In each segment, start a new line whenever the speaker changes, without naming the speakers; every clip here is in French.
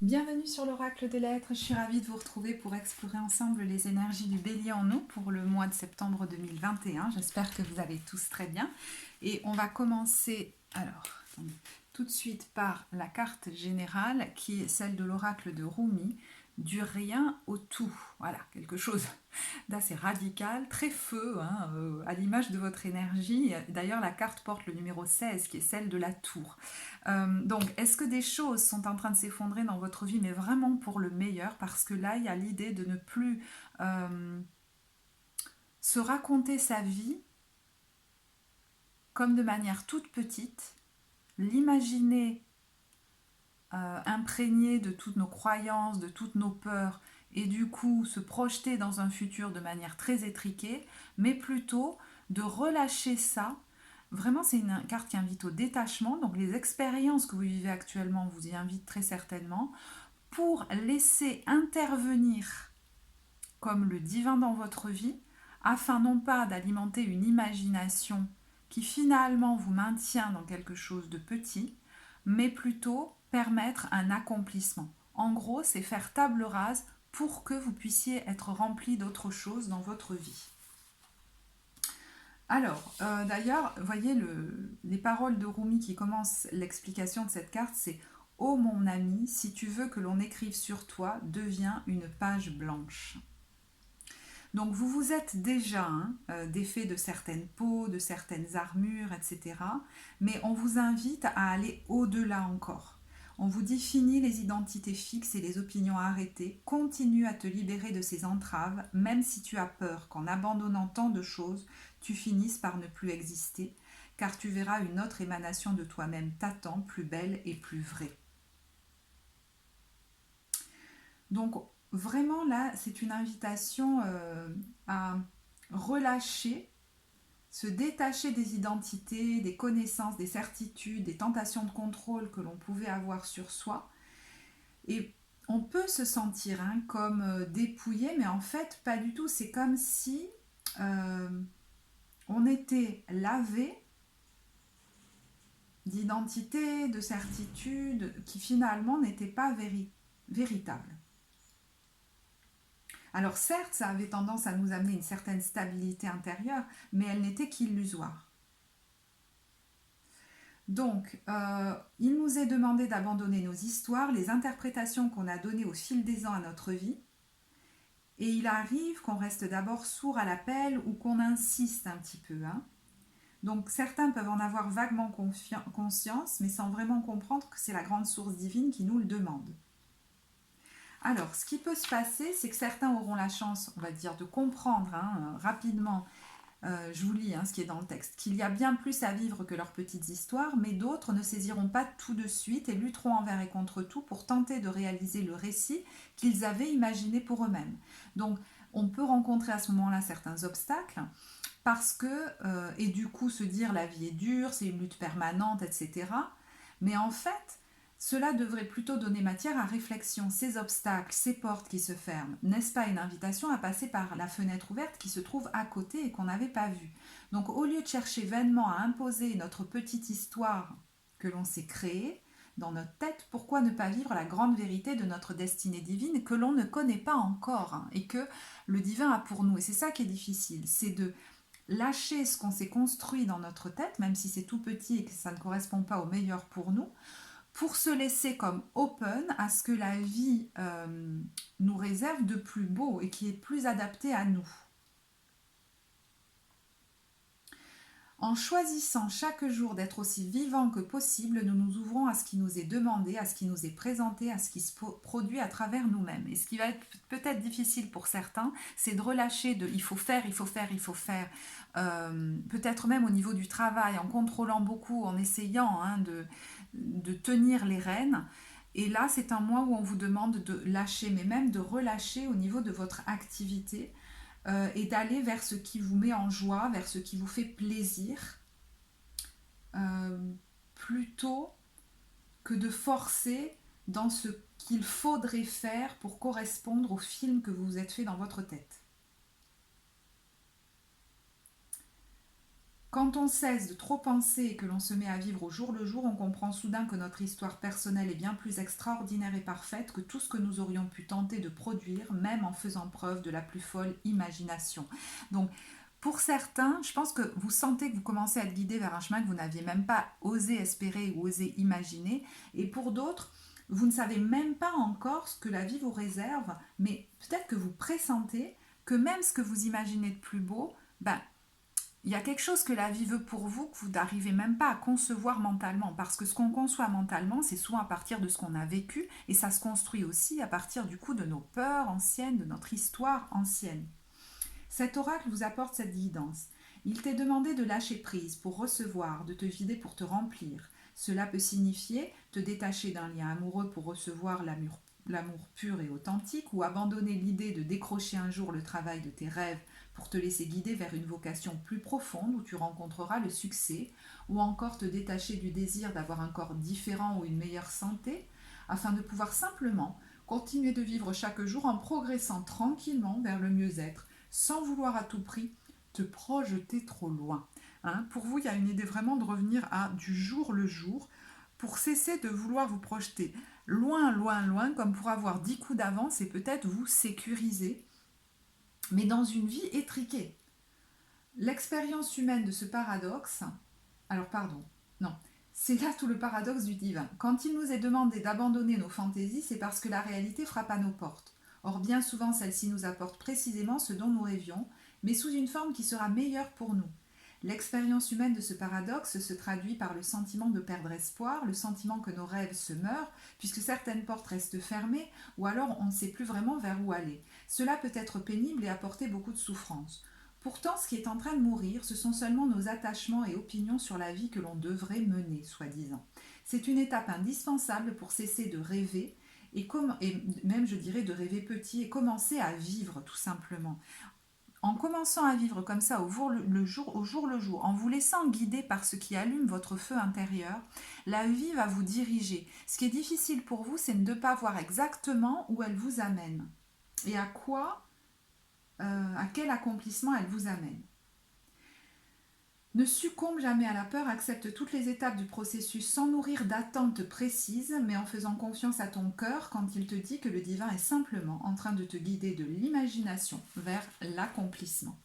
Bienvenue sur l'Oracle de l'Être, je suis ravie de vous retrouver pour explorer ensemble les énergies du Bélier en nous pour le mois de septembre 2021. J'espère que vous allez tous très bien. Et on va commencer tout de suite par la carte générale qui est celle de l'Oracle de Rumi, du rien au tout. Voilà, quelque chose d'assez radical, très feu, à l'image de votre énergie. D'ailleurs, la carte porte le numéro 16 qui est celle de la tour. Donc, est-ce que des choses sont en train de s'effondrer dans votre vie, mais vraiment pour le meilleur? Parce que là, il y a l'idée de ne plus se raconter sa vie comme de manière toute petite, l'imaginer imprégné de toutes nos croyances, de toutes nos peurs, et du coup se projeter dans un futur de manière très étriquée, mais plutôt de relâcher ça. Vraiment, c'est une carte qui invite au détachement, donc les expériences que vous vivez actuellement vous y invitent très certainement, pour laisser intervenir comme le divin dans votre vie, afin non pas d'alimenter une imagination qui finalement vous maintient dans quelque chose de petit, mais plutôt permettre un accomplissement. En gros, c'est faire table rase pour que vous puissiez être rempli d'autre chose dans votre vie. Alors, d'ailleurs, voyez les paroles de Rumi qui commencent l'explication de cette carte, c'est « Ô mon ami, si tu veux que l'on écrive sur toi, deviens une page blanche ». Donc vous vous êtes déjà défait de certaines peaux, de certaines armures, etc. Mais on vous invite à aller au-delà encore. On vous dit fini les identités fixes et les opinions arrêtées, continue à te libérer de ces entraves, même si tu as peur qu'en abandonnant tant de choses, tu finisses par ne plus exister, car tu verras une autre émanation de toi-même t'attend, plus belle et plus vraie. Donc vraiment là, c'est une invitation à relâcher, se détacher des identités, des connaissances, des certitudes, des tentations de contrôle que l'on pouvait avoir sur soi. Et on peut se sentir comme dépouillé, mais en fait pas du tout. C'est comme si on était lavé d'identités, de certitudes qui finalement n'étaient pas véritables. Alors certes, ça avait tendance à nous amener une certaine stabilité intérieure, mais elle n'était qu'illusoire. Donc, il nous est demandé d'abandonner nos histoires, les interprétations qu'on a données au fil des ans à notre vie, et il arrive qu'on reste d'abord sourd à l'appel ou qu'on insiste un petit peu. Donc certains peuvent en avoir vaguement conscience, mais sans vraiment comprendre que c'est la grande source divine qui nous le demande. Alors, ce qui peut se passer, c'est que certains auront la chance, on va dire, de comprendre rapidement, je vous lis ce qui est dans le texte, qu'il y a bien plus à vivre que leurs petites histoires, mais d'autres ne saisiront pas tout de suite et lutteront envers et contre tout pour tenter de réaliser le récit qu'ils avaient imaginé pour eux-mêmes. Donc, on peut rencontrer à ce moment-là certains obstacles, parce que, et du coup se dire la vie est dure, c'est une lutte permanente, etc. Mais en fait, cela devrait plutôt donner matière à réflexion. Ces obstacles, ces portes qui se ferment, n'est-ce pas une invitation à passer par la fenêtre ouverte qui se trouve à côté et qu'on n'avait pas vue? Donc au lieu de chercher vainement à imposer notre petite histoire que l'on s'est créée dans notre tête, pourquoi ne pas vivre la grande vérité de notre destinée divine que l'on ne connaît pas encore et que le divin a pour nous? Et c'est ça qui est difficile, c'est de lâcher ce qu'on s'est construit dans notre tête, même si c'est tout petit et que ça ne correspond pas au meilleur pour se laisser comme open à ce que la vie nous réserve de plus beau et qui est plus adapté à nous. En choisissant chaque jour d'être aussi vivant que possible, nous nous ouvrons à ce qui nous est demandé, à ce qui nous est présenté, à ce qui se produit à travers nous-mêmes. Et ce qui va être peut-être difficile pour certains, c'est de relâcher de il faut faire, il faut faire, il faut faire. Peut-être même au niveau du travail, en contrôlant beaucoup, en essayant de tenir les rênes. Et là, c'est un mois où on vous demande de lâcher, mais même de relâcher au niveau de votre activité et d'aller vers ce qui vous met en joie, vers ce qui vous fait plaisir, plutôt que de forcer dans ce qu'il faudrait faire pour correspondre au film que vous vous êtes fait dans votre tête. Quand on cesse de trop penser et que l'on se met à vivre au jour le jour, on comprend soudain que notre histoire personnelle est bien plus extraordinaire et parfaite que tout ce que nous aurions pu tenter de produire, même en faisant preuve de la plus folle imagination. Donc, pour certains, je pense que vous sentez que vous commencez à être guidé vers un chemin que vous n'aviez même pas osé espérer ou osé imaginer. Et pour d'autres, vous ne savez même pas encore ce que la vie vous réserve, mais peut-être que vous pressentez que même ce que vous imaginez de plus beau, ben, il y a quelque chose que la vie veut pour vous que vous n'arrivez même pas à concevoir mentalement. Parce que ce qu'on conçoit mentalement, c'est souvent à partir de ce qu'on a vécu et ça se construit aussi à partir du coup de nos peurs anciennes, de notre histoire ancienne. Cet oracle vous apporte cette guidance. Il t'est demandé de lâcher prise pour recevoir, de te vider pour te remplir. Cela peut signifier te détacher d'un lien amoureux pour recevoir l'amour pur et authentique, ou abandonner l'idée de décrocher un jour le travail de tes rêves pour te laisser guider vers une vocation plus profonde où tu rencontreras le succès, ou encore te détacher du désir d'avoir un corps différent ou une meilleure santé, afin de pouvoir simplement continuer de vivre chaque jour en progressant tranquillement vers le mieux-être, sans vouloir à tout prix te projeter trop loin. Pour vous, il y a une idée vraiment de revenir à du jour le jour, pour cesser de vouloir vous projeter loin, loin, loin, comme pour avoir 10 coups d'avance et peut-être vous sécuriser, mais dans une vie étriquée. L'expérience humaine de ce paradoxe, alors pardon, non, c'est là tout le paradoxe du divin. Quand il nous est demandé d'abandonner nos fantaisies, c'est parce que la réalité frappe à nos portes. Or, bien souvent, celle-ci nous apporte précisément ce dont nous rêvions, mais sous une forme qui sera meilleure pour nous. L'expérience humaine de ce paradoxe se traduit par le sentiment de perdre espoir, le sentiment que nos rêves se meurent, puisque certaines portes restent fermées, ou alors on ne sait plus vraiment vers où aller. Cela peut être pénible et apporter beaucoup de souffrance. Pourtant, ce qui est en train de mourir, ce sont seulement nos attachements et opinions sur la vie que l'on devrait mener, soi-disant. C'est une étape indispensable pour cesser de rêver, et même je dirais de rêver petit, et commencer à vivre tout simplement. En commençant à vivre comme ça au jour le jour, en vous laissant guider par ce qui allume votre feu intérieur, la vie va vous diriger. Ce qui est difficile pour vous, c'est de ne pas voir exactement où elle vous amène et à quel accomplissement elle vous amène. Ne succombe jamais à la peur, accepte toutes les étapes du processus sans nourrir d'attentes précises, mais en faisant confiance à ton cœur quand il te dit que le divin est simplement en train de te guider de l'imagination vers l'accomplissement.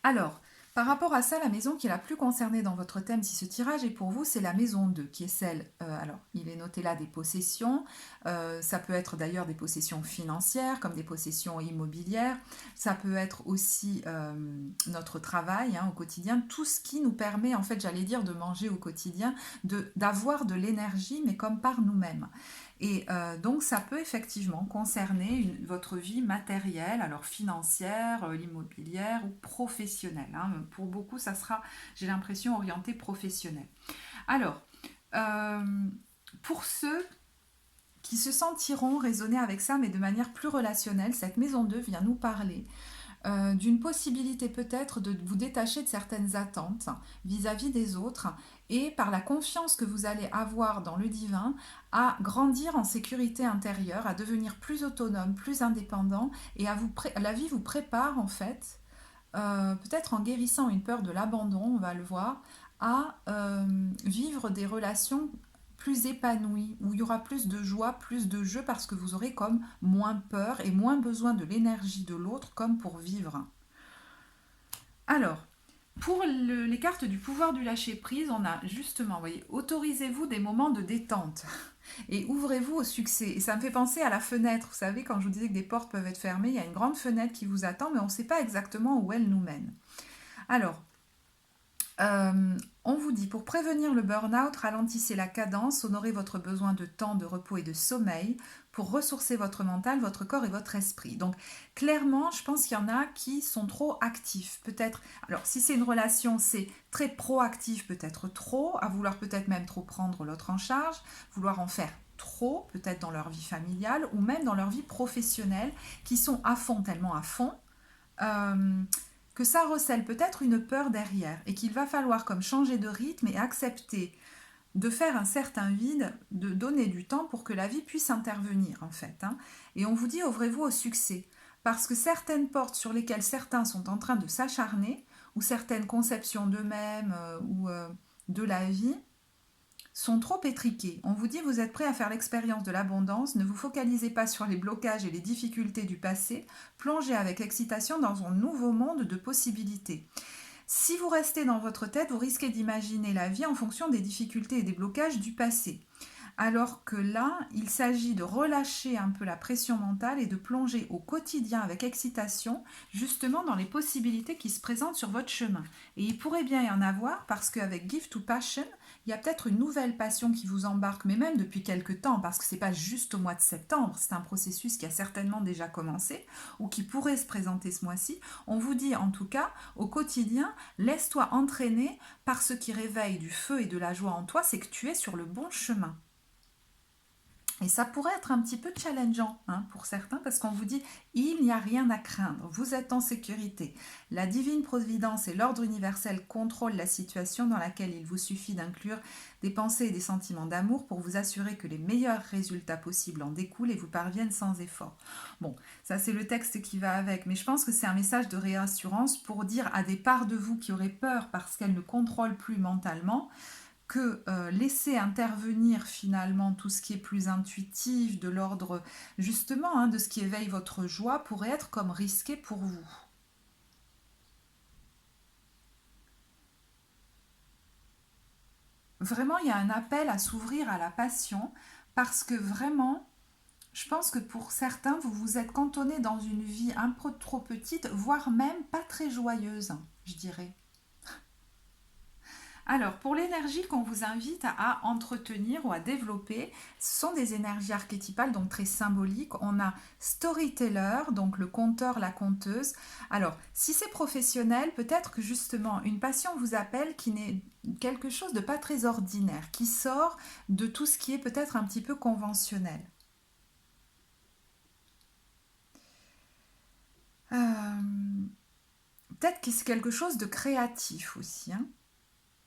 Alors, par rapport à ça, la maison qui est la plus concernée dans votre thème, si ce tirage est pour vous, c'est la maison 2, qui est celle, alors il est noté là des possessions, ça peut être d'ailleurs des possessions financières, comme des possessions immobilières, ça peut être aussi notre travail au quotidien, tout ce qui nous permet, en fait, j'allais dire, de manger au quotidien, d'avoir de l'énergie, mais comme par nous-mêmes. Et donc ça peut effectivement concerner votre vie matérielle, alors financière, immobilière ou professionnelle. Pour beaucoup, ça sera, j'ai l'impression, orienté professionnel. Alors, pour ceux qui se sentiront raisonner avec ça, mais de manière plus relationnelle, cette maison 2 vient nous parler d'une possibilité peut-être de vous détacher de certaines attentes vis-à-vis des autres et par la confiance que vous allez avoir dans le divin à grandir en sécurité intérieure, à devenir plus autonome, plus indépendant et la vie vous prépare en fait, peut-être en guérissant une peur de l'abandon, on va le voir, à vivre des relations plus épanouies, où il y aura plus de joie, plus de jeu, parce que vous aurez comme moins peur et moins besoin de l'énergie de l'autre comme pour vivre. Alors, pour les cartes du pouvoir du lâcher-prise, on a justement, vous voyez, autorisez-vous des moments de détente et ouvrez-vous au succès. Et ça me fait penser à la fenêtre. Vous savez, quand je vous disais que des portes peuvent être fermées, il y a une grande fenêtre qui vous attend, mais on ne sait pas exactement où elle nous mène. Alors, on vous dit, pour prévenir le burn-out, ralentissez la cadence, honorez votre besoin de temps, de repos et de sommeil pour ressourcer votre mental, votre corps et votre esprit. Donc, clairement, je pense qu'il y en a qui sont trop actifs. Peut-être, alors si c'est une relation, c'est très proactif, peut-être trop, à vouloir peut-être même trop prendre l'autre en charge, vouloir en faire trop, peut-être dans leur vie familiale ou même dans leur vie professionnelle, qui sont à fond, tellement à fond, que ça recèle peut-être une peur derrière et qu'il va falloir comme changer de rythme et accepter de faire un certain vide, de donner du temps pour que la vie puisse intervenir en fait. Et on vous dit, ouvrez-vous au succès, parce que certaines portes sur lesquelles certains sont en train de s'acharner, ou certaines conceptions d'eux-mêmes ou de la vie sont trop étriquées. On vous dit vous êtes prêt à faire l'expérience de l'abondance, ne vous focalisez pas sur les blocages et les difficultés du passé, plongez avec excitation dans un nouveau monde de possibilités. Si vous restez dans votre tête, vous risquez d'imaginer la vie en fonction des difficultés et des blocages du passé. Alors que là, il s'agit de relâcher un peu la pression mentale et de plonger au quotidien avec excitation, justement dans les possibilités qui se présentent sur votre chemin. Et il pourrait bien y en avoir parce qu'avec Give to Passion, il y a peut-être une nouvelle passion qui vous embarque, mais même depuis quelques temps, parce que ce n'est pas juste au mois de septembre, c'est un processus qui a certainement déjà commencé ou qui pourrait se présenter ce mois-ci. On vous dit en tout cas, au quotidien, laisse-toi entraîner par ce qui réveille du feu et de la joie en toi, c'est que tu es sur le bon chemin. Et ça pourrait être un petit peu challengeant pour certains parce qu'on vous dit il n'y a rien à craindre, vous êtes en sécurité. La divine providence et l'ordre universel contrôlent la situation dans laquelle il vous suffit d'inclure des pensées et des sentiments d'amour pour vous assurer que les meilleurs résultats possibles en découlent et vous parviennent sans effort. Bon, ça c'est le texte qui va avec, mais je pense que c'est un message de réassurance pour dire à des parts de vous qui auraient peur parce qu'elles ne contrôlent plus mentalement, que laisser intervenir finalement tout ce qui est plus intuitif, de l'ordre justement de ce qui éveille votre joie, pourrait être comme risqué pour vous. Vraiment, il y a un appel à s'ouvrir à la passion parce que vraiment, je pense que pour certains, vous vous êtes cantonné dans une vie un peu trop petite, voire même pas très joyeuse, je dirais. Alors, pour l'énergie qu'on vous invite à entretenir ou à développer, ce sont des énergies archétypales, donc très symboliques. On a storyteller, donc le conteur, la conteuse. Alors, si c'est professionnel, peut-être que justement une passion vous appelle qui n'est quelque chose de pas très ordinaire, qui sort de tout ce qui est peut-être un petit peu conventionnel. Peut-être que c'est quelque chose de créatif aussi,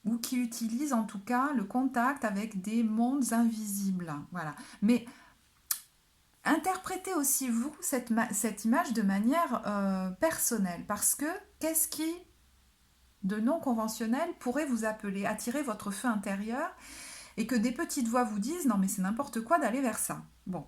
ou qui utilise en tout cas le contact avec des mondes invisibles. Voilà. Mais interprétez aussi vous cette image de manière personnelle, parce que qu'est-ce qui de non conventionnel pourrait vous appeler, attirer votre feu intérieur, et que des petites voix vous disent non mais c'est n'importe quoi d'aller vers ça. Bon.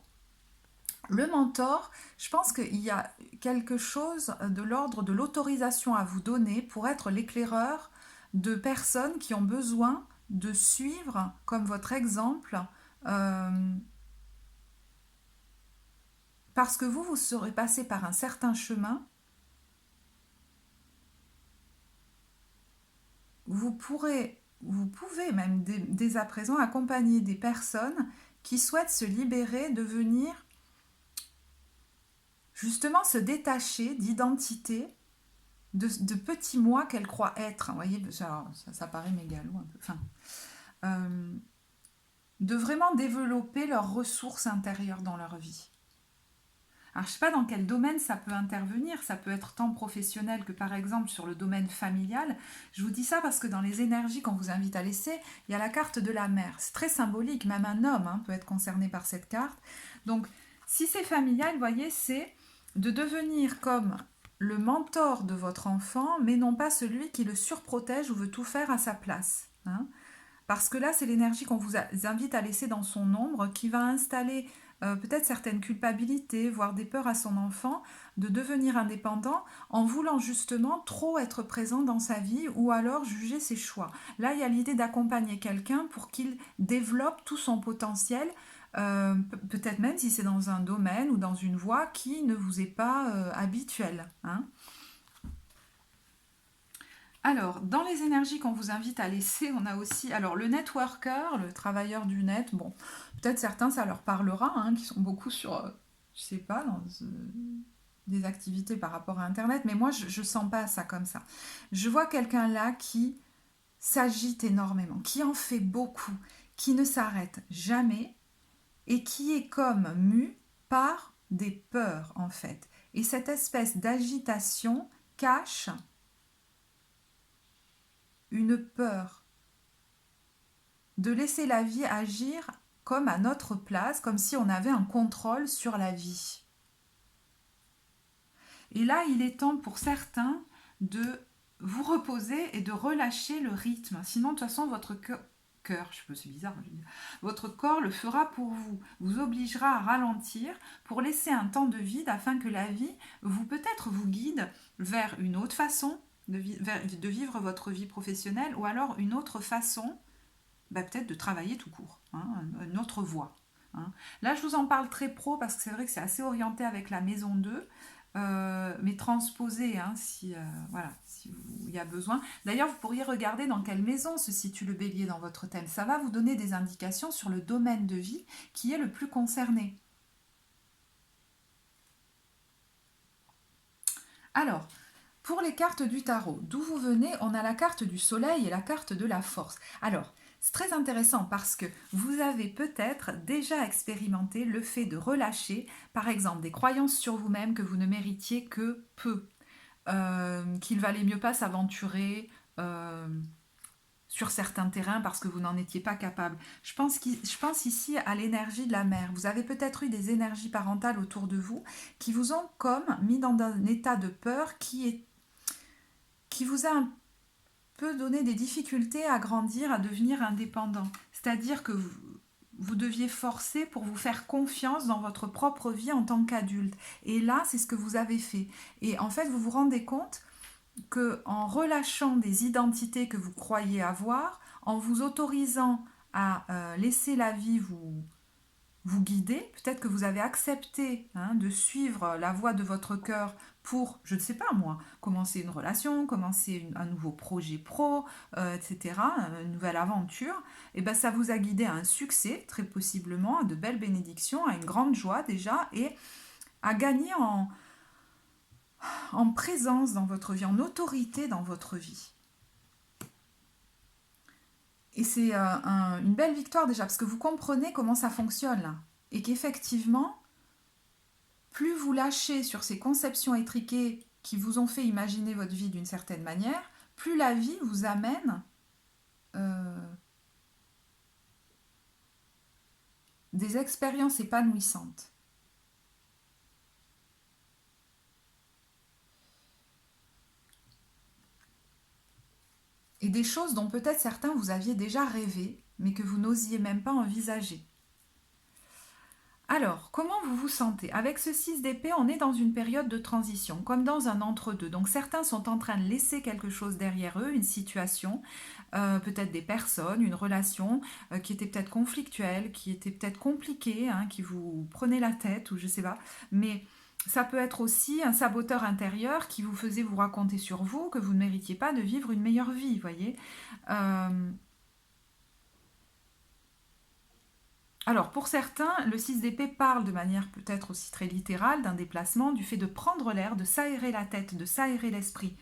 Le mentor, je pense qu'il y a quelque chose de l'ordre de l'autorisation à vous donner pour être l'éclaireur de personnes qui ont besoin de suivre comme votre exemple parce que vous serez passé par un certain chemin. Vous pouvez même dès à présent accompagner des personnes qui souhaitent se libérer, devenir justement se détacher d'identité de petits moi qu'elles croient être. Vous voyez, ça paraît mégalo un peu. Enfin, de vraiment développer leurs ressources intérieures dans leur vie. Alors, je ne sais pas dans quel domaine ça peut intervenir, ça peut être tant professionnel que par exemple sur le domaine familial. Je vous dis ça parce que dans les énergies qu'on vous invite à laisser, il y a la carte de la mère. C'est très symbolique, même un homme peut être concerné par cette carte. Donc, si c'est familial, vous voyez, c'est de devenir comme le mentor de votre enfant, mais non pas celui qui le surprotège ou veut tout faire à sa place. Parce que là, c'est l'énergie qu'on vous invite à laisser dans son ombre qui va installer peut-être certaines culpabilités, voire des peurs à son enfant, de devenir indépendant en voulant justement trop être présent dans sa vie ou alors juger ses choix. Là, il y a l'idée d'accompagner quelqu'un pour qu'il développe tout son potentiel, peut-être même si c'est dans un domaine ou dans une voie qui ne vous est pas habituelle. Alors, dans les énergies qu'on vous invite à laisser, on a aussi le networker, le travailleur du net. Bon, peut-être certains, ça leur parlera, qui sont beaucoup sur, je sais pas, dans des activités par rapport à Internet. Mais moi, je ne sens pas ça comme ça. Je vois quelqu'un là qui s'agite énormément, qui en fait beaucoup, qui ne s'arrête jamais et qui est comme mu par des peurs, en fait. Et cette espèce d'agitation cache une peur de laisser la vie agir comme à notre place, comme si on avait un contrôle sur la vie. Et là, il est temps pour certains de vous reposer et de relâcher le rythme. Sinon, de toute façon, votre cœur, je sais pas, c'est bizarre, je veux dire, votre corps le fera pour vous, vous obligera à ralentir pour laisser un temps de vide afin que la vie peut-être vous guide vers une autre façon de vivre votre vie professionnelle ou alors une autre façon peut-être de travailler tout court, hein, une autre voie. Hein. Là, je vous en parle très pro parce que c'est vrai que c'est assez orienté avec la maison 2, mais transposé hein, si il y a besoin. D'ailleurs, vous pourriez regarder dans quelle maison se situe le bélier dans votre thème. Ça va vous donner des indications sur le domaine de vie qui est le plus concerné. Alors, pour les cartes du tarot, d'où vous venez, on a la carte du soleil et la carte de la force. Alors, c'est très intéressant parce que vous avez peut-être déjà expérimenté le fait de relâcher, par exemple, des croyances sur vous-même que vous ne méritiez que peu, qu'il valait mieux pas s'aventurer sur certains terrains parce que vous n'en étiez pas capable. Je pense ici à l'énergie de la mère. Vous avez peut-être eu des énergies parentales autour de vous qui vous ont comme mis dans un état de peur qui vous a un peu donné des difficultés à grandir, à devenir indépendant. C'est-à-dire que vous deviez forcer pour vous faire confiance dans votre propre vie en tant qu'adulte. Et là, c'est ce que vous avez fait. Et en fait, vous vous rendez compte que en relâchant des identités que vous croyez avoir, en vous autorisant à laisser la vie vous guider, peut-être que vous avez accepté de suivre la voie de votre cœur pour, je ne sais pas moi, commencer une relation, commencer un nouveau projet pro, etc., une nouvelle aventure, et ben ça vous a guidé à un succès, très possiblement, à de belles bénédictions, à une grande joie déjà, et à gagner en présence dans votre vie, en autorité dans votre vie. Et c'est une belle victoire déjà, parce que vous comprenez comment ça fonctionne là. Et qu'effectivement, plus vous lâchez sur ces conceptions étriquées qui vous ont fait imaginer votre vie d'une certaine manière, plus la vie vous amène des expériences épanouissantes. Et des choses dont peut-être certains vous aviez déjà rêvé, mais que vous n'osiez même pas envisager. Alors, comment vous vous sentez? Avec ce 6 d'épée, on est dans une période de transition, comme dans un entre-deux. Donc certains sont en train de laisser quelque chose derrière eux, une situation, peut-être des personnes, une relation qui était peut-être conflictuelle, qui était peut-être compliquée, qui vous prenait la tête, ou je sais pas. Mais ça peut être aussi un saboteur intérieur qui vous faisait vous raconter sur vous que vous ne méritiez pas de vivre une meilleure vie, voyez. Alors, pour certains, le 6 d'épée parle de manière peut-être aussi très littérale d'un déplacement, du fait de prendre l'air, de s'aérer la tête, de s'aérer l'esprit.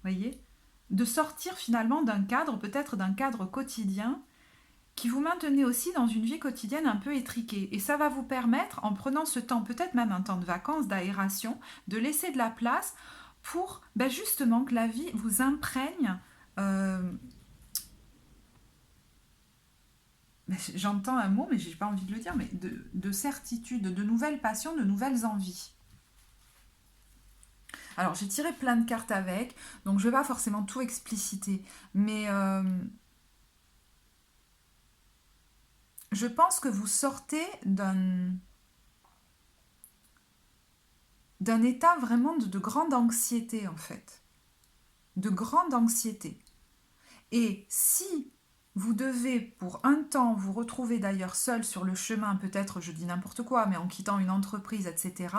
Voyez? De sortir finalement d'un cadre, peut-être d'un cadre quotidien, qui vous maintenait aussi dans une vie quotidienne un peu étriquée. Et ça va vous permettre, en prenant ce temps, peut-être même un temps de vacances, d'aération, de laisser de la place pour justement que la vie vous imprègne. J'entends un mot, mais j'ai pas envie de le dire, mais de certitude, de nouvelles passions, de nouvelles envies. Alors, j'ai tiré plein de cartes avec, donc je ne vais pas forcément tout expliciter, mais je pense que vous sortez d'un état vraiment de grande anxiété, en fait. De grande anxiété. Et si vous devez, pour un temps, vous retrouver d'ailleurs seul sur le chemin, peut-être, je dis n'importe quoi, mais en quittant une entreprise, etc.,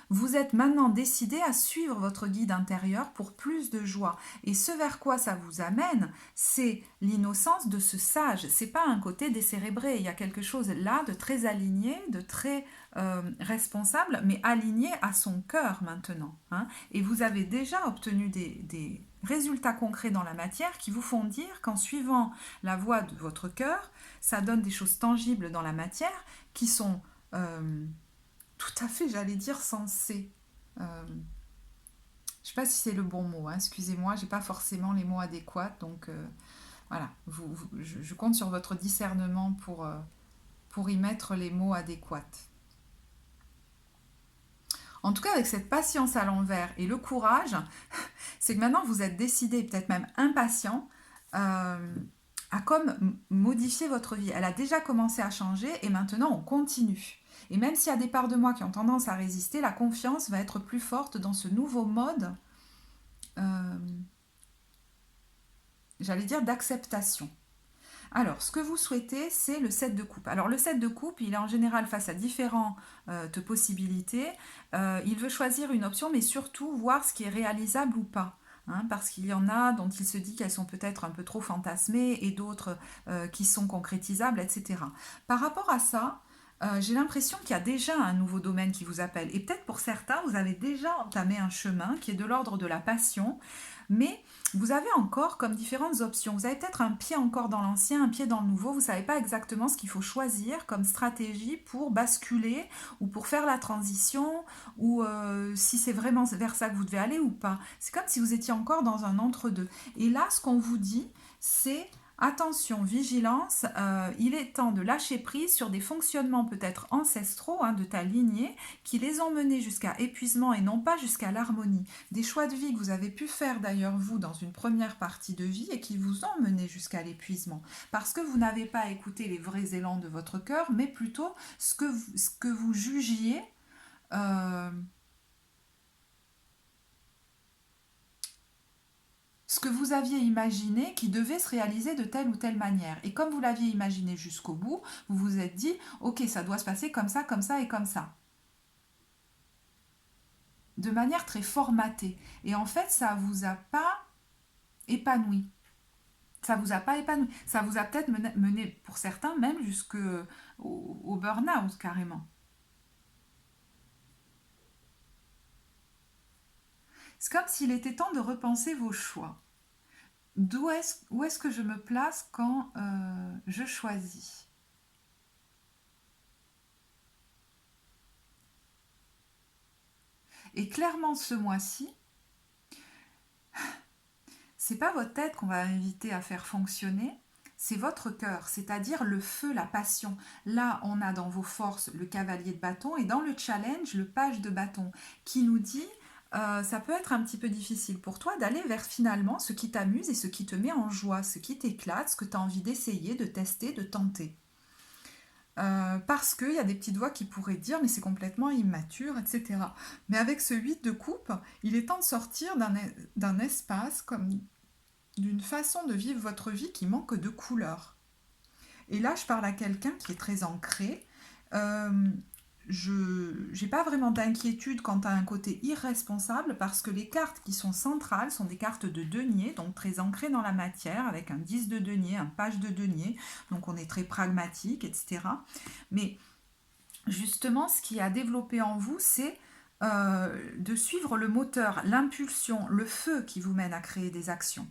vous êtes maintenant décidé à suivre votre guide intérieur pour plus de joie. Et ce vers quoi ça vous amène, c'est l'innocence de ce sage. C'est pas un côté décérébré. Il y a quelque chose là de très aligné, de très responsable, mais aligné à son cœur maintenant. Et vous avez déjà obtenu des résultats concrets dans la matière qui vous font dire qu'en suivant la voie de votre cœur, ça donne des choses tangibles dans la matière qui sont tout à fait, j'allais dire, sensées. Je ne sais pas si c'est le bon mot, excusez-moi, j'ai pas forcément les mots adéquats, donc voilà, je compte sur votre discernement pour y mettre les mots adéquats. En tout cas, avec cette patience à l'envers et le courage, c'est que maintenant vous êtes décidé, peut-être même impatient, à comme modifier votre vie. Elle a déjà commencé à changer et maintenant on continue. Et même s'il y a des parts de moi qui ont tendance à résister, la confiance va être plus forte dans ce nouveau mode, euh, j'allais dire, d'acceptation. Alors, ce que vous souhaitez, c'est le 7 de coupe. Alors, le 7 de coupe, il est en général face à différentes possibilités. Il veut choisir une option, mais surtout voir ce qui est réalisable ou pas. Hein, parce qu'il y en a dont il se dit qu'elles sont peut-être un peu trop fantasmées et d'autres qui sont concrétisables, etc. Par rapport à ça, j'ai l'impression qu'il y a déjà un nouveau domaine qui vous appelle. Et peut-être pour certains, vous avez déjà entamé un chemin qui est de l'ordre de la passion, mais vous avez encore comme différentes options. Vous avez peut-être un pied encore dans l'ancien, un pied dans le nouveau. Vous ne savez pas exactement ce qu'il faut choisir comme stratégie pour basculer ou pour faire la transition ou si c'est vraiment vers ça que vous devez aller ou pas. C'est comme si vous étiez encore dans un entre-deux. Et là, ce qu'on vous dit, c'est attention, vigilance, il est temps de lâcher prise sur des fonctionnements peut-être ancestraux de ta lignée qui les ont menés jusqu'à épuisement et non pas jusqu'à l'harmonie. Des choix de vie que vous avez pu faire d'ailleurs vous dans une première partie de vie et qui vous ont mené jusqu'à l'épuisement. Parce que vous n'avez pas écouté les vrais élans de votre cœur, mais plutôt ce que vous jugiez euh, ce que vous aviez imaginé qui devait se réaliser de telle ou telle manière. Et comme vous l'aviez imaginé jusqu'au bout, vous vous êtes dit, ok, ça doit se passer comme ça et comme ça. De manière très formatée. Et en fait, ça ne vous a pas épanoui. Ça vous a pas épanoui. Ça vous a peut-être mené, pour certains, même au burn-out carrément. C'est comme s'il était temps de repenser vos choix. Où est-ce que je me place quand je choisis? Et clairement, ce mois-ci, c'est pas votre tête qu'on va inviter à faire fonctionner, c'est votre cœur, c'est-à-dire le feu, la passion. Là, on a dans vos forces le cavalier de bâton et dans le challenge, le page de bâton, qui nous dit ça peut être un petit peu difficile pour toi d'aller vers finalement ce qui t'amuse et ce qui te met en joie, ce qui t'éclate, ce que tu as envie d'essayer, de tester, de tenter. Parce qu'il y a des petites voix qui pourraient dire mais c'est complètement immature, etc. Mais avec ce 8 de coupe, il est temps de sortir d'un espace comme d'une façon de vivre votre vie qui manque de couleur. Et là, je parle à quelqu'un qui est très ancré. Euh, je n'ai pas vraiment d'inquiétude quant à un côté irresponsable parce que les cartes qui sont centrales sont des cartes de denier, donc très ancrées dans la matière, avec un 10 de denier, un page de denier, donc on est très pragmatique, etc. Mais justement, ce qui a développé en vous, c'est de suivre le moteur, l'impulsion, le feu qui vous mène à créer des actions.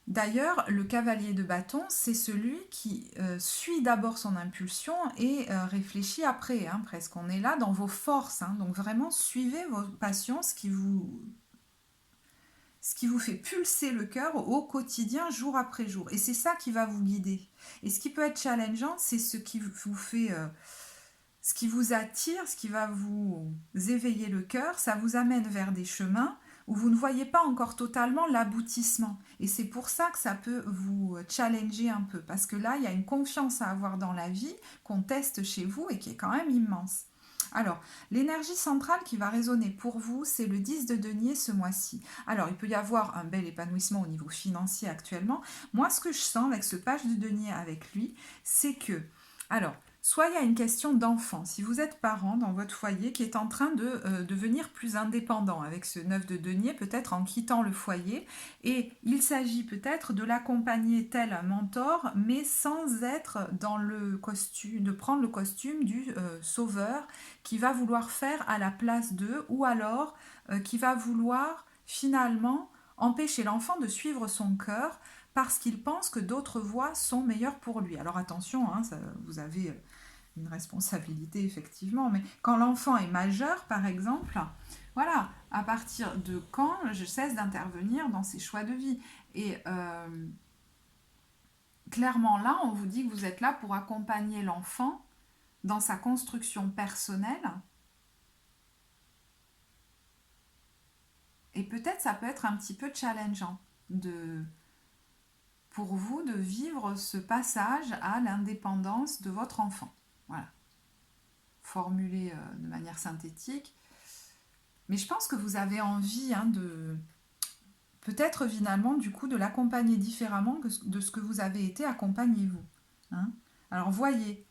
D'ailleurs, le cavalier de bâton, c'est celui qui suit d'abord son impulsion et réfléchit après, hein, presque. On est là dans vos forces, hein, donc vraiment suivez vos passions, ce qui vous fait pulser le cœur au quotidien, jour après jour. Et c'est ça qui va vous guider. Et ce qui peut être challengeant, c'est ce qui vous fait... ce qui vous attire, ce qui va vous éveiller le cœur, ça vous amène vers des chemins où vous ne voyez pas encore totalement l'aboutissement. Et c'est pour ça que ça peut vous challenger un peu, parce que là, il y a une confiance à avoir dans la vie qu'on teste chez vous et qui est quand même immense. Alors, l'énergie centrale qui va résonner pour vous, c'est le 10 de denier ce mois-ci. Alors, il peut y avoir un bel épanouissement au niveau financier actuellement. Moi, ce que je sens avec ce page de denier avec lui, c'est que, alors, soit il y a une question d'enfant. Si vous êtes parent dans votre foyer qui est en train de devenir plus indépendant avec ce 9 de denier, peut-être en quittant le foyer, et il s'agit peut-être de l'accompagner tel un mentor, mais sans être dans le costume, de prendre le costume du sauveur qui va vouloir faire à la place d'eux, ou alors qui va vouloir finalement empêcher l'enfant de suivre son cœur parce qu'il pense que d'autres voies sont meilleures pour lui. Alors attention, hein, ça, vous avez une responsabilité effectivement, mais quand l'enfant est majeur par exemple, voilà, à partir de quand je cesse d'intervenir dans ses choix de vie. Et clairement là, on vous dit que vous êtes là pour accompagner l'enfant dans sa construction personnelle Et peut-être ça peut être un petit peu challengeant pour vous de vivre ce passage à l'indépendance de votre enfant. Voilà, formulé de manière synthétique. Mais je pense que vous avez envie de peut-être finalement du coup de l'accompagner différemment de ce que vous avez été accompagné vous. Hein. Alors voyez,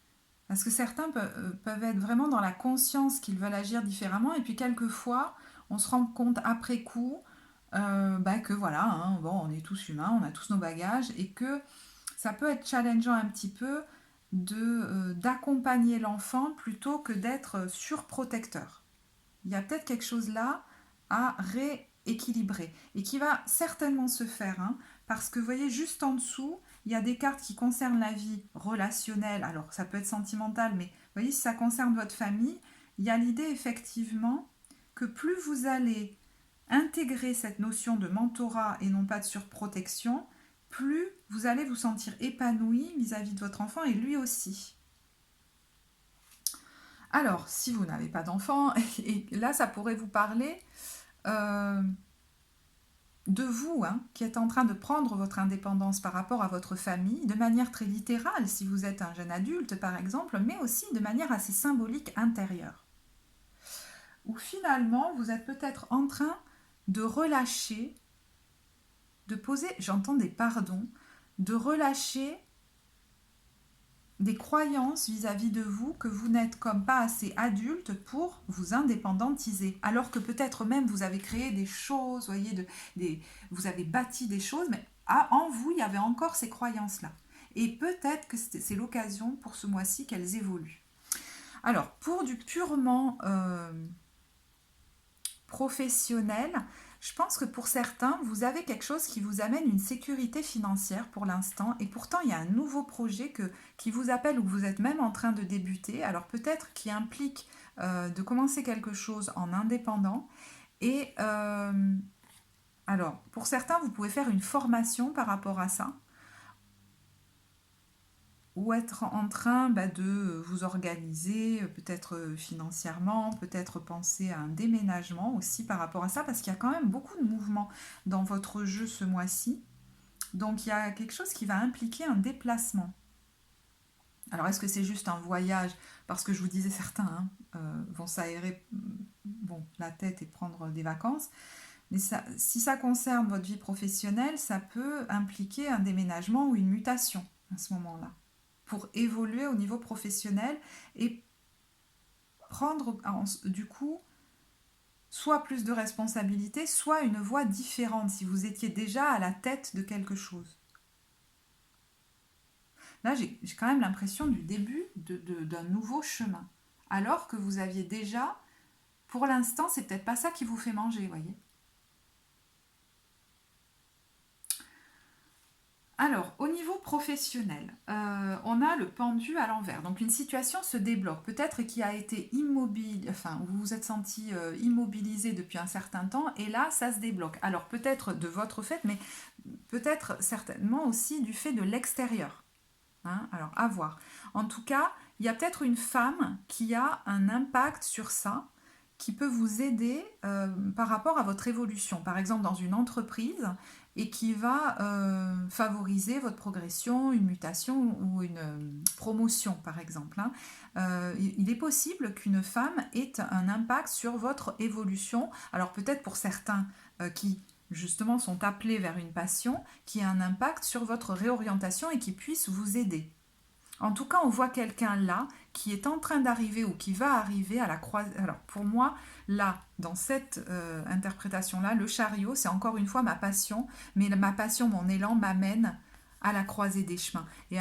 parce que certains peuvent être vraiment dans la conscience qu'ils veulent agir différemment et puis quelquefois on se rend compte après coup que voilà, bon, on est tous humains, on a tous nos bagages et que ça peut être challengeant un petit peu d'accompagner l'enfant plutôt que d'être surprotecteur. Il y a peut-être quelque chose là à rééquilibrer et qui va certainement se faire parce que vous voyez juste en dessous il y a des cartes qui concernent la vie relationnelle, alors ça peut être sentimental mais vous voyez si ça concerne votre famille, il y a l'idée effectivement que plus vous allez intégrer cette notion de mentorat et non pas de surprotection, plus vous allez vous sentir épanoui vis-à-vis de votre enfant et lui aussi. Alors, si vous n'avez pas d'enfant, et là, ça pourrait vous parler de vous, qui êtes en train de prendre votre indépendance par rapport à votre famille, de manière très littérale, si vous êtes un jeune adulte, par exemple, mais aussi de manière assez symbolique intérieure. Où finalement, vous êtes peut-être en train de relâcher, de poser, j'entends des pardons, de relâcher des croyances vis-à-vis de vous que vous n'êtes comme pas assez adulte pour vous indépendantiser. Alors que peut-être même vous avez créé des choses, voyez, vous avez bâti des choses, mais en vous, il y avait encore ces croyances-là. Et peut-être que c'est l'occasion pour ce mois-ci qu'elles évoluent. Alors, pour du purement professionnel, je pense que pour certains, vous avez quelque chose qui vous amène une sécurité financière pour l'instant et pourtant il y a un nouveau projet qui vous appelle ou que vous êtes même en train de débuter, alors peut-être qui implique de commencer quelque chose en indépendant et alors pour certains vous pouvez faire une formation par rapport à ça ou être en train de vous organiser, peut-être financièrement, peut-être penser à un déménagement aussi par rapport à ça, parce qu'il y a quand même beaucoup de mouvements dans votre jeu ce mois-ci. Donc il y a quelque chose qui va impliquer un déplacement. Alors est-ce que c'est juste un voyage? Parce que je vous disais, certains vont s'aérer la tête et prendre des vacances. Mais si ça concerne votre vie professionnelle, ça peut impliquer un déménagement ou une mutation à ce moment-là, pour évoluer au niveau professionnel et prendre du coup soit plus de responsabilités, soit une voie différente si vous étiez déjà à la tête de quelque chose. Là, j'ai quand même l'impression du début d'un nouveau chemin. Alors que vous aviez déjà, pour l'instant, c'est peut-être pas ça qui vous fait manger, vous voyez. Alors, au niveau professionnel, on a le pendu à l'envers. Donc, une situation se débloque. Peut-être qui a été immobile, enfin, vous vous êtes senti immobilisé depuis un certain temps, et là, ça se débloque. Alors, peut-être de votre fait, mais peut-être certainement aussi du fait de l'extérieur. Alors, à voir. En tout cas, il y a peut-être une femme qui a un impact sur ça, qui peut vous aider par rapport à votre évolution. Par exemple, dans une entreprise, et qui va favoriser votre progression, une mutation ou une promotion, par exemple. Il est possible qu'une femme ait un impact sur votre évolution. Alors peut-être pour certains qui justement sont appelés vers une passion, qui a un impact sur votre réorientation et qui puisse vous aider. En tout cas, on voit quelqu'un là qui est en train d'arriver ou qui va arriver à la croisée. Alors pour moi, là, dans cette interprétation-là, le chariot, c'est encore une fois ma passion, mais ma passion, mon élan m'amène à la croisée des chemins. Et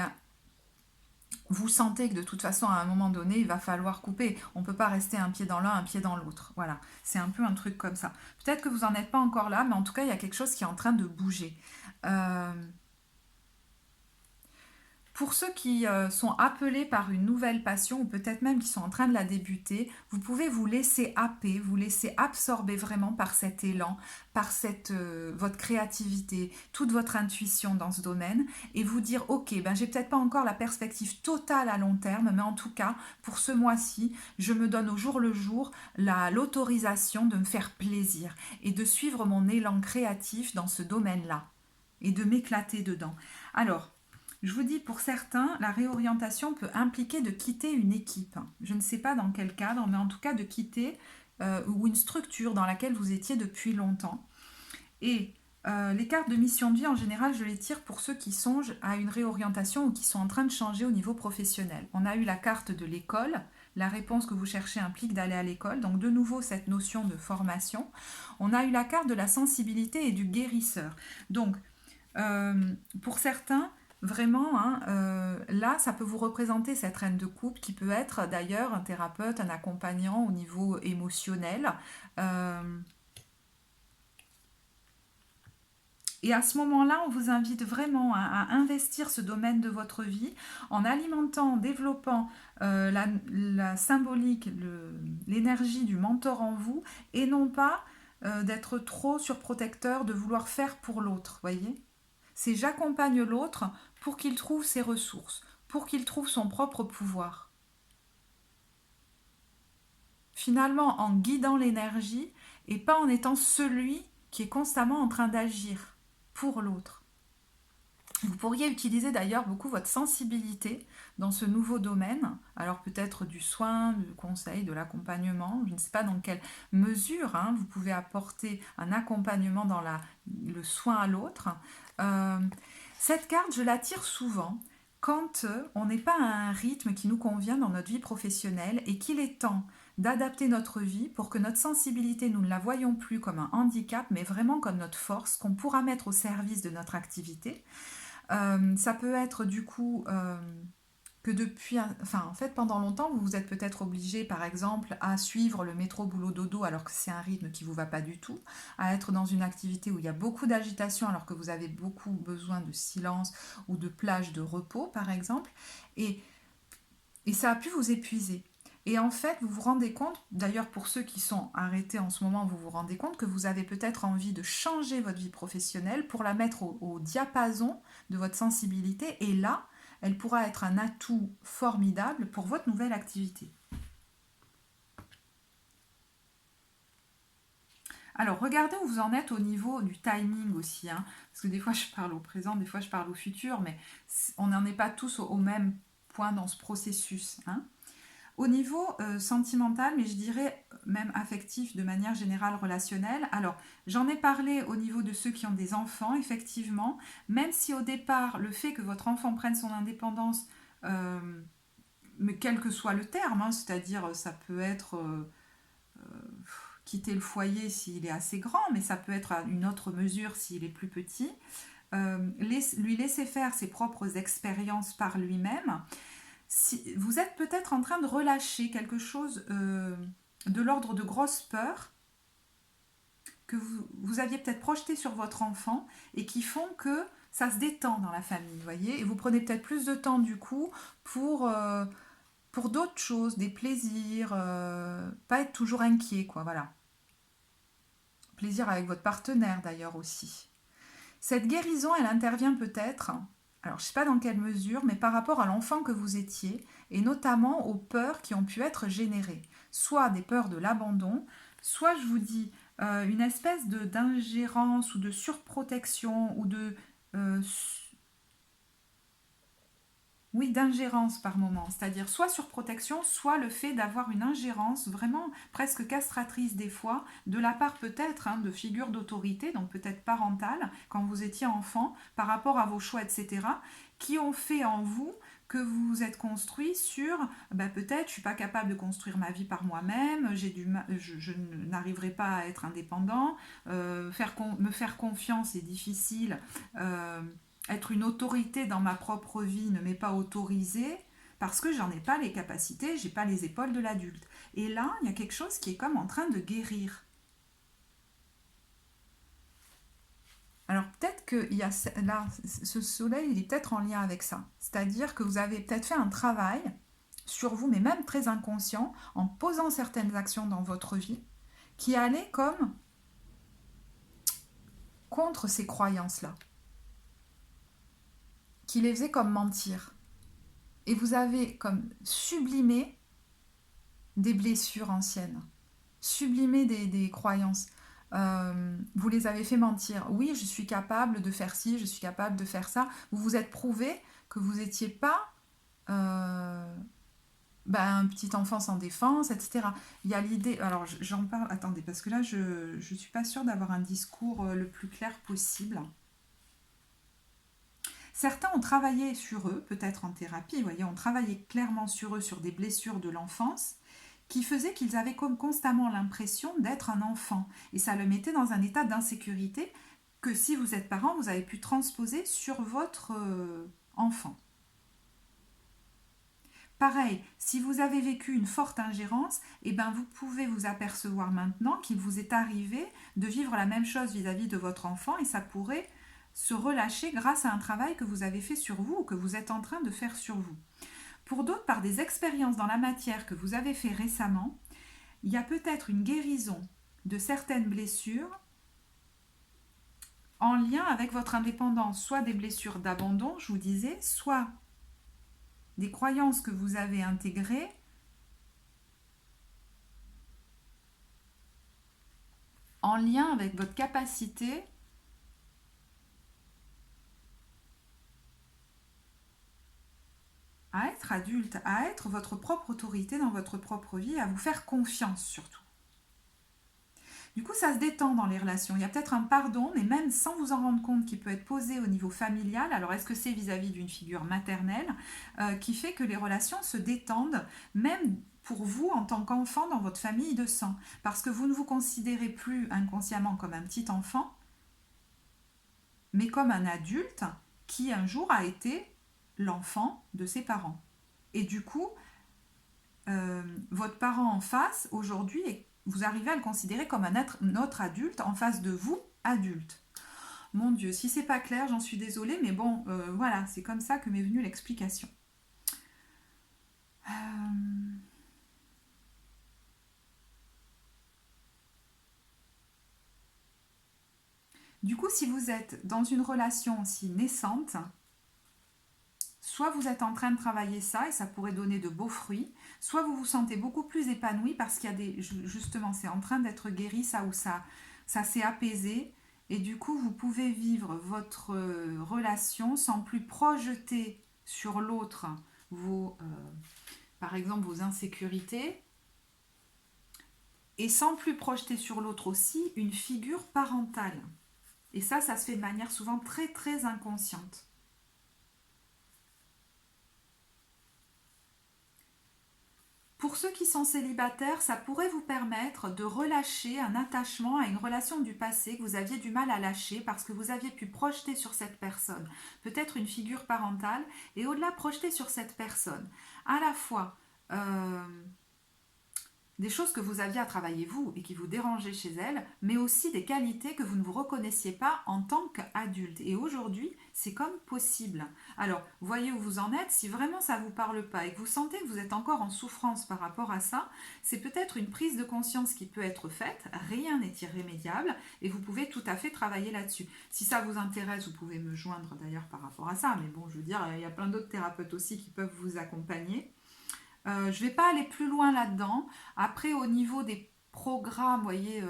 vous sentez que de toute façon, à un moment donné, il va falloir couper. On ne peut pas rester un pied dans l'un, un pied dans l'autre. Voilà, c'est un peu un truc comme ça. Peut-être que vous n'en êtes pas encore là, mais en tout cas, il y a quelque chose qui est en train de bouger. Pour ceux qui sont appelés par une nouvelle passion ou peut-être même qui sont en train de la débuter, vous pouvez vous laisser happer, vous laisser absorber vraiment par cet élan, par votre créativité, toute votre intuition dans ce domaine et vous dire ok, ben j'ai peut-être pas encore la perspective totale à long terme, mais en tout cas pour ce mois-ci, je me donne au jour le jour l'autorisation de me faire plaisir et de suivre mon élan créatif dans ce domaine-là et de m'éclater dedans. Alors, je vous dis, pour certains, la réorientation peut impliquer de quitter une équipe. Je ne sais pas dans quel cadre, mais en tout cas de quitter ou une structure dans laquelle vous étiez depuis longtemps. Et les cartes de mission de vie, en général, je les tire pour ceux qui songent à une réorientation ou qui sont en train de changer au niveau professionnel. On a eu la carte de l'école. La réponse que vous cherchez implique d'aller à l'école. Donc de nouveau, cette notion de formation. On a eu la carte de la sensibilité et du guérisseur. Donc, pour certains, vraiment, là, ça peut vous représenter cette reine de coupe qui peut être d'ailleurs un thérapeute, un accompagnant au niveau émotionnel. Et à ce moment-là, on vous invite vraiment à investir ce domaine de votre vie en alimentant, en développant la symbolique, l'énergie du mentor en vous et non pas d'être trop surprotecteur, de vouloir faire pour l'autre, voyez ? C'est j'accompagne l'autre pour qu'il trouve ses ressources, pour qu'il trouve son propre pouvoir. Finalement, en guidant l'énergie et pas en étant celui qui est constamment en train d'agir pour l'autre. Vous pourriez utiliser d'ailleurs beaucoup votre sensibilité dans ce nouveau domaine, alors peut-être du soin, du conseil, de l'accompagnement, je ne sais pas dans quelle mesure vous pouvez apporter un accompagnement dans le soin à l'autre. Cette carte, je la tire souvent quand on n'est pas à un rythme qui nous convient dans notre vie professionnelle et qu'il est temps d'adapter notre vie pour que notre sensibilité, nous ne la voyons plus comme un handicap, mais vraiment comme notre force qu'on pourra mettre au service de notre activité. Ça peut être du coup que depuis, en fait pendant longtemps vous vous êtes peut-être obligé par exemple à suivre le métro boulot dodo alors que c'est un rythme qui vous va pas du tout, à être dans une activité où il y a beaucoup d'agitation alors que vous avez beaucoup besoin de silence ou de plage de repos par exemple, et ça a pu vous épuiser. Et en fait, vous vous rendez compte, d'ailleurs pour ceux qui sont arrêtés en ce moment, vous vous rendez compte que vous avez peut-être envie de changer votre vie professionnelle pour la mettre au diapason de votre sensibilité. Et là, elle pourra être un atout formidable pour votre nouvelle activité. Alors, regardez où vous en êtes au niveau du timing aussi. Parce que des fois, je parle au présent, des fois, je parle au futur, mais on n'en est pas tous au même point dans ce processus. Au niveau sentimental, mais je dirais même affectif de manière générale relationnelle. Alors, j'en ai parlé au niveau de ceux qui ont des enfants, effectivement, même si au départ, le fait que votre enfant prenne son indépendance, mais quel que soit le terme, c'est-à-dire ça peut être quitter le foyer s'il est assez grand, mais ça peut être à une autre mesure s'il est plus petit, lui laisser faire ses propres expériences par lui-même. Si vous êtes peut-être en train de relâcher quelque chose de l'ordre de grosses peurs que vous aviez peut-être projeté sur votre enfant et qui font que ça se détend dans la famille, voyez, et vous prenez peut-être plus de temps du coup pour d'autres choses, des plaisirs, pas être toujours inquiet, quoi, voilà. Plaisir avec votre partenaire d'ailleurs aussi. Cette guérison, elle intervient peut-être, alors je ne sais pas dans quelle mesure, mais par rapport à l'enfant que vous étiez, et notamment aux peurs qui ont pu être générées. Soit des peurs de l'abandon, soit je vous dis une espèce d'ingérence ou de surprotection ou d'ingérence par moment, c'est-à-dire soit surprotection, soit le fait d'avoir une ingérence vraiment presque castratrice des fois, de la part peut-être de figures d'autorité, donc peut-être parentale, quand vous étiez enfant, par rapport à vos choix, etc., qui ont fait en vous que vous vous êtes construit sur peut-être je ne suis pas capable de construire ma vie par moi-même, je n'arriverai pas à être indépendant, me faire confiance est difficile, être une autorité dans ma propre vie ne m'est pas autorisée parce que j'en ai pas les capacités, j'ai pas les épaules de l'adulte. Et là, il y a quelque chose qui est comme en train de guérir. Alors peut-être que là, ce soleil, il est peut-être en lien avec ça. C'est-à-dire que vous avez peut-être fait un travail sur vous, mais même très inconscient, en posant certaines actions dans votre vie, qui allaient comme contre ces croyances-là, qui les faisaient comme mentir. Et vous avez comme sublimé des blessures anciennes, sublimé des croyances. Vous les avez fait mentir. Oui, je suis capable de faire ci, je suis capable de faire ça. Vous vous êtes prouvé que vous n'étiez pas un petit enfant sans défense, etc. Il y a l'idée... Alors, j'en parle... Attendez, parce que là, je ne suis pas sûre d'avoir un discours le plus clair possible. Certains ont travaillé sur eux, peut-être en thérapie, vous voyez, ont travaillé clairement sur eux, sur des blessures de l'enfance, qui faisait qu'ils avaient comme constamment l'impression d'être un enfant. Et ça le mettait dans un état d'insécurité que si vous êtes parent, vous avez pu transposer sur votre enfant. Pareil, si vous avez vécu une forte ingérence, eh ben vous pouvez vous apercevoir maintenant qu'il vous est arrivé de vivre la même chose vis-à-vis de votre enfant et ça pourrait se relâcher grâce à un travail que vous avez fait sur vous ou que vous êtes en train de faire sur vous. Pour d'autres, par des expériences dans la matière que vous avez fait récemment, il y a peut-être une guérison de certaines blessures en lien avec votre indépendance, soit des blessures d'abandon, je vous disais, soit des croyances que vous avez intégrées en lien avec votre capacité à être adulte, à être votre propre autorité dans votre propre vie, à vous faire confiance surtout. Du coup, ça se détend dans les relations. Il y a peut-être un pardon, mais même sans vous en rendre compte, qui peut être posé au niveau familial. Alors, est-ce que c'est vis-à-vis d'une figure maternelle qui fait que les relations se détendent, même pour vous en tant qu'enfant dans votre famille de sang? Parce que vous ne vous considérez plus inconsciemment comme un petit enfant, mais comme un adulte qui un jour a été l'enfant de ses parents. Et du coup, votre parent en face, aujourd'hui, vous arrivez à le considérer comme un autre adulte en face de vous, adulte. Mon Dieu, si c'est pas clair, j'en suis désolée, mais bon, voilà, c'est comme ça que m'est venue l'explication. Du coup, si vous êtes dans une relation aussi naissante, soit vous êtes en train de travailler ça et ça pourrait donner de beaux fruits, soit vous vous sentez beaucoup plus épanoui parce qu'il y a justement, c'est en train d'être guéri ça ou ça s'est apaisé et du coup vous pouvez vivre votre relation sans plus projeter sur l'autre par exemple vos insécurités et sans plus projeter sur l'autre aussi une figure parentale. Et ça se fait de manière souvent très très inconsciente. Pour ceux qui sont célibataires, ça pourrait vous permettre de relâcher un attachement à une relation du passé que vous aviez du mal à lâcher parce que vous aviez pu projeter sur cette personne, peut-être une figure parentale, et au-delà projeter sur cette personne, à la fois des choses que vous aviez à travailler vous et qui vous dérangeaient chez elle, mais aussi des qualités que vous ne vous reconnaissiez pas en tant qu'adulte. Et aujourd'hui, c'est comme possible. Alors, voyez où vous en êtes. Si vraiment ça ne vous parle pas et que vous sentez que vous êtes encore en souffrance par rapport à ça, c'est peut-être une prise de conscience qui peut être faite. Rien n'est irrémédiable et vous pouvez tout à fait travailler là-dessus. Si ça vous intéresse, vous pouvez me joindre d'ailleurs par rapport à ça. Mais bon, je veux dire, il y a plein d'autres thérapeutes aussi qui peuvent vous accompagner. Je ne vais pas aller plus loin là-dedans. Après, au niveau des programmes, vous voyez,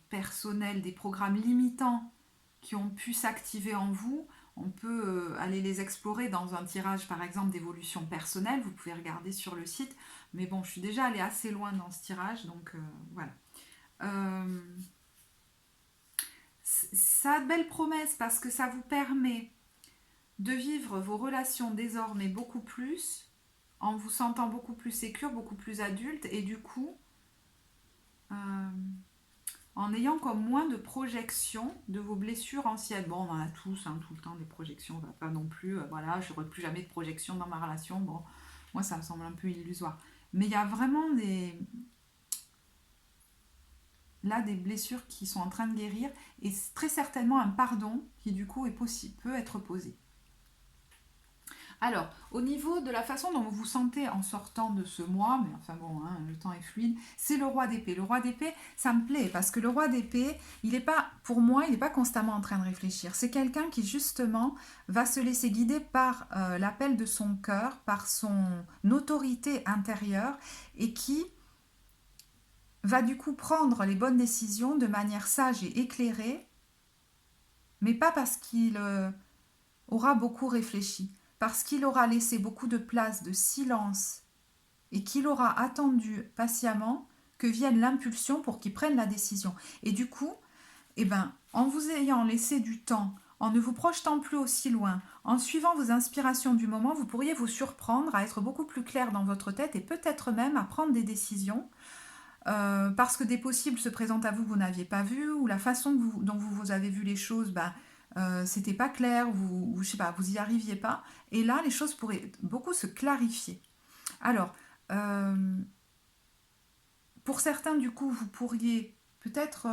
personnels, des programmes limitants qui ont pu s'activer en vous, on peut aller les explorer dans un tirage, par exemple, d'évolution personnelle. Vous pouvez regarder sur le site. Mais bon, je suis déjà allée assez loin dans ce tirage, donc voilà. Ça a de belles promesses parce que ça vous permet de vivre vos relations désormais beaucoup plus en vous sentant beaucoup plus sécure, beaucoup plus adulte et du coup en ayant comme moins de projections de vos blessures anciennes. Bon, on en a tous, hein, tout le temps des projections, on va pas non plus, voilà, je n'aurai plus jamais de projections dans ma relation. Bon, moi ça me semble un peu illusoire. Mais il y a vraiment là des blessures qui sont en train de guérir et très certainement un pardon qui du coup est possible, peut être posé. Alors, au niveau de la façon dont vous vous sentez en sortant de ce mois, mais enfin bon, hein, le temps est fluide, c'est le roi d'épée. Le roi d'épée, ça me plaît parce que le roi d'épée, il n'est pas, pour moi, il n'est pas constamment en train de réfléchir. C'est quelqu'un qui justement va se laisser guider par l'appel de son cœur, par son autorité intérieure et qui va du coup prendre les bonnes décisions de manière sage et éclairée, mais pas parce qu'il aura beaucoup réfléchi, parce qu'il aura laissé beaucoup de place, de silence, et qu'il aura attendu patiemment que vienne l'impulsion pour qu'il prenne la décision. Et du coup, eh ben, en vous ayant laissé du temps, en ne vous projetant plus aussi loin, en suivant vos inspirations du moment, vous pourriez vous surprendre à être beaucoup plus clair dans votre tête et peut-être même à prendre des décisions parce que des possibles se présentent à vous que vous n'aviez pas vu, ou la façon dont vous avez vu les choses, c'était pas clair, je sais pas, vous y arriviez pas. Et là, les choses pourraient beaucoup se clarifier. Alors, pour certains, du coup, vous pourriez peut-être...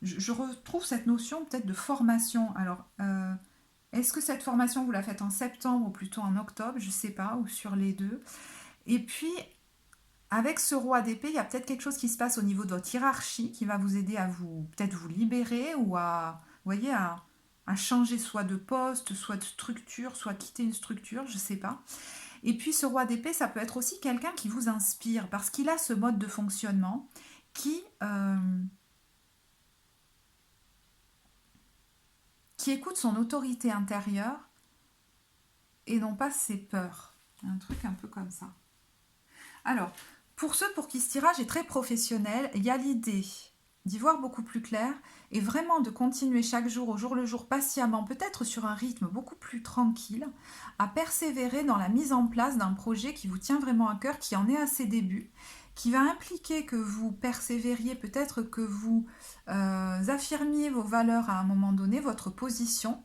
je retrouve cette notion peut-être de formation. Alors, est-ce que cette formation, vous la faites en septembre ou plutôt en octobre? Je sais pas, ou sur les deux. Et puis, avec ce roi d'épée, il y a peut-être quelque chose qui se passe au niveau de votre hiérarchie qui va vous aider à peut-être vous libérer ou à, vous voyez, à changer soit de poste, soit de structure, soit quitter une structure, je ne sais pas. Et puis ce roi d'épée, ça peut être aussi quelqu'un qui vous inspire parce qu'il a ce mode de fonctionnement qui écoute son autorité intérieure et non pas ses peurs. Un truc un peu comme ça. Alors, pour ceux pour qui ce tirage est très professionnel, il y a l'idée d'y voir beaucoup plus clair et vraiment de continuer chaque jour, au jour le jour, patiemment, peut-être sur un rythme beaucoup plus tranquille, à persévérer dans la mise en place d'un projet qui vous tient vraiment à cœur, qui en est à ses débuts, qui va impliquer que vous persévériez, peut-être que vous affirmiez vos valeurs à un moment donné, votre position,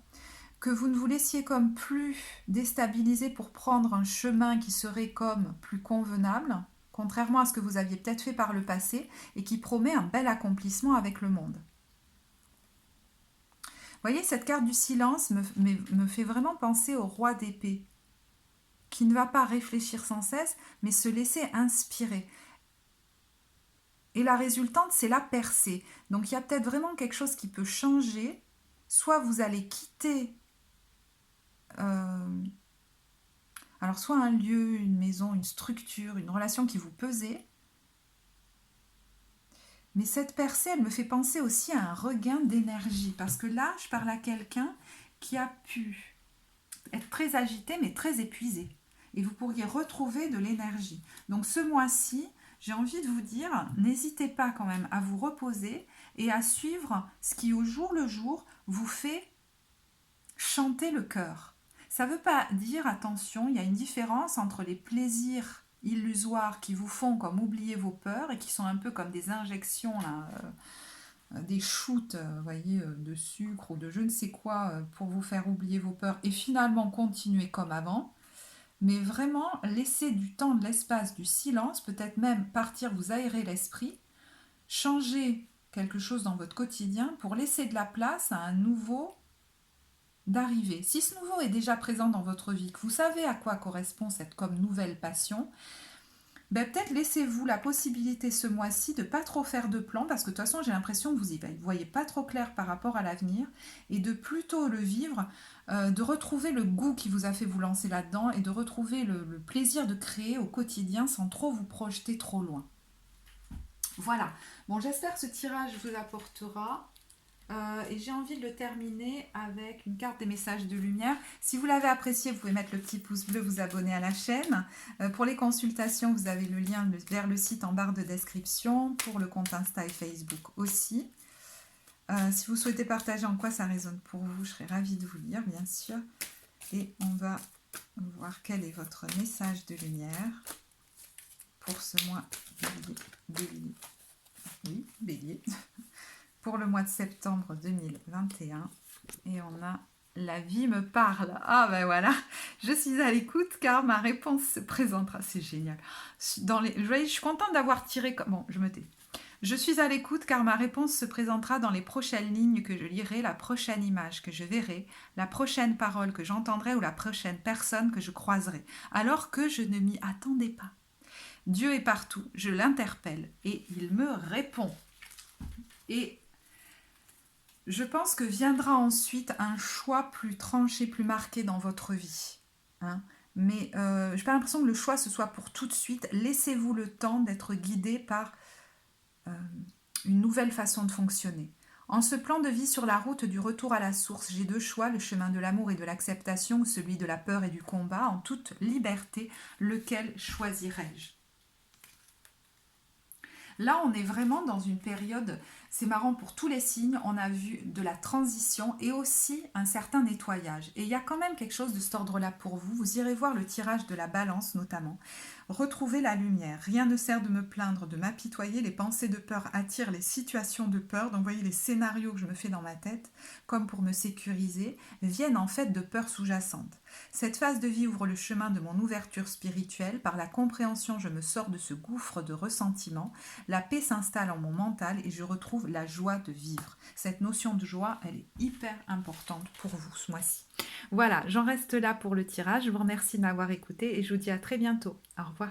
que vous ne vous laissiez comme plus déstabiliser pour prendre un chemin qui serait comme plus convenable, contrairement à ce que vous aviez peut-être fait par le passé, et qui promet un bel accomplissement avec le monde. Vous voyez, cette carte du silence me fait vraiment penser au roi d'épée, qui ne va pas réfléchir sans cesse, mais se laisser inspirer. Et la résultante, c'est la percée. Donc il y a peut-être vraiment quelque chose qui peut changer. Soit vous allez quitter alors soit un lieu, une maison, une structure, une relation qui vous pesait. Mais cette percée, elle me fait penser aussi à un regain d'énergie. Parce que là, je parle à quelqu'un qui a pu être très agité, mais très épuisé. Et vous pourriez retrouver de l'énergie. Donc ce mois-ci, j'ai envie de vous dire, n'hésitez pas quand même à vous reposer et à suivre ce qui, au jour le jour, vous fait chanter le cœur. Ça ne veut pas dire, attention, il y a une différence entre les plaisirs illusoires qui vous font comme oublier vos peurs et qui sont un peu comme des injections, là, des shoots voyez, de sucre ou de je ne sais quoi pour vous faire oublier vos peurs et finalement continuer comme avant. Mais vraiment, laisser du temps, de l'espace, du silence, peut-être même partir vous aérer l'esprit, changer quelque chose dans votre quotidien pour laisser de la place à un nouveau d'arriver. Si ce nouveau est déjà présent dans votre vie, que vous savez à quoi correspond cette comme nouvelle passion, peut-être laissez-vous la possibilité ce mois-ci de ne pas trop faire de plans, parce que de toute façon j'ai l'impression que vous ne voyez pas trop clair par rapport à l'avenir, et de plutôt le vivre, de retrouver le goût qui vous a fait vous lancer là-dedans, et de retrouver le plaisir de créer au quotidien sans trop vous projeter trop loin. Voilà, bon j'espère que ce tirage vous apportera. Et j'ai envie de le terminer avec une carte des messages de lumière. Si vous l'avez apprécié, vous pouvez mettre le petit pouce bleu, vous abonner à la chaîne. Pour les consultations, vous avez le lien vers le site en barre de description, pour le compte Insta et Facebook aussi. Si vous souhaitez partager en quoi ça résonne pour vous, je serai ravie de vous lire, bien sûr. Et on va voir quel est votre message de lumière pour ce mois bélier. Oui, bélier. Pour le mois de septembre 2021. Et on a la vie me parle. Ah ben voilà, je suis à l'écoute car ma réponse se présentera. C'est génial. Je suis contente d'avoir tiré... Bon, je me tais. Je suis à l'écoute car ma réponse se présentera dans les prochaines lignes que je lirai, la prochaine image que je verrai, la prochaine parole que j'entendrai ou la prochaine personne que je croiserai, alors que je ne m'y attendais pas. Dieu est partout, je l'interpelle et il me répond. Et je pense que viendra ensuite un choix plus tranché, plus marqué dans votre vie. Hein. Mais je n'ai pas l'impression que le choix ce soit pour tout de suite. Laissez-vous le temps d'être guidé par une nouvelle façon de fonctionner. En ce plan de vie sur la route du retour à la source, j'ai deux choix, le chemin de l'amour et de l'acceptation ou celui de la peur et du combat. En toute liberté, lequel choisirais-je ? Là, on est vraiment dans une période, c'est marrant pour tous les signes, on a vu de la transition et aussi un certain nettoyage. Et il y a quand même quelque chose de cet ordre-là pour vous. Vous irez voir le tirage de la balance notamment. Retrouvez la lumière. Rien ne sert de me plaindre, de m'apitoyer. Les pensées de peur attirent les situations de peur. D'envoyer les scénarios que je me fais dans ma tête, comme pour me sécuriser, viennent en fait de peurs sous-jacentes. Cette phase de vie ouvre le chemin de mon ouverture spirituelle. Par la compréhension, je me sors de ce gouffre de ressentiment. La paix s'installe en mon mental et je retrouve la joie de vivre. Cette notion de joie, elle est hyper importante pour vous ce mois-ci. Voilà, j'en reste là pour le tirage. Je vous remercie de m'avoir écouté et je vous dis à très bientôt. Au revoir.